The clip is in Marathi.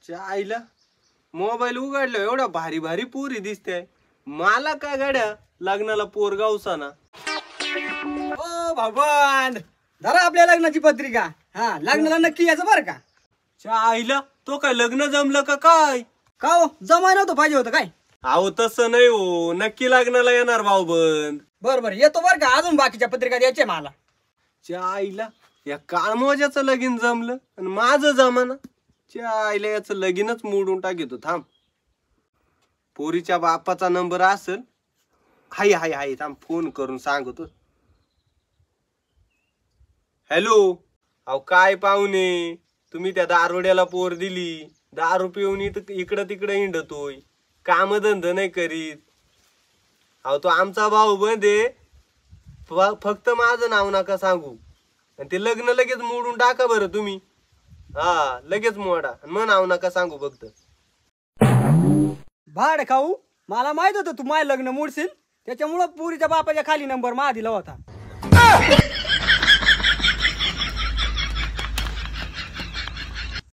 आईला मोबाईल उघडलं एवढा भारी भारी पोरी दिसते, मला काय गाड्या लग्नाला पोर गावसाना. ओ भगवान, धरा आपल्या लग्नाची पत्रिका. हा, लग्नाला नक्की यायचं बरं का. आईला तो काय लग्न जमलं का काय? का हो, जमाय नव्हतं पाहिजे होतं काय? अहो तसं नाही हो, नक्की लग्नाला येणार भाऊबंद. बरं येतो बरं का. अजून बाकीच्या पत्रिका द्यायच्या मला. आईला या काळमोजाचं लगीन जमलं आणि माझं जमाना. आईला याचं लगीनच मोडून टाकीतो. थांब, पोरीच्या बापाचा नंबर असेल. हाय हाय हाय, थांब फोन करून सांगतो. हॅलो, अहो काय पाहुणे, तुम्ही त्या दारोड्याला पोर दिली, दारू पिऊन इकडं तिकडं हिंडतोय, काम धंद नाही करीत. अहो तो आमचा भाऊ बंद आहे, फक्त माझं नाव नका सांगू. आणि ते लग्न लगेच मोडून टाका बरं तुम्ही. हा, लगेच मोडा आणि मग नाव नका सांगू फक्त. भाड खाऊ, मला माहित होतं तू माझं लग्न मोडशील, त्याच्यामुळं पुरीच्या बापाच्या खाली नंबर मा दिला होता.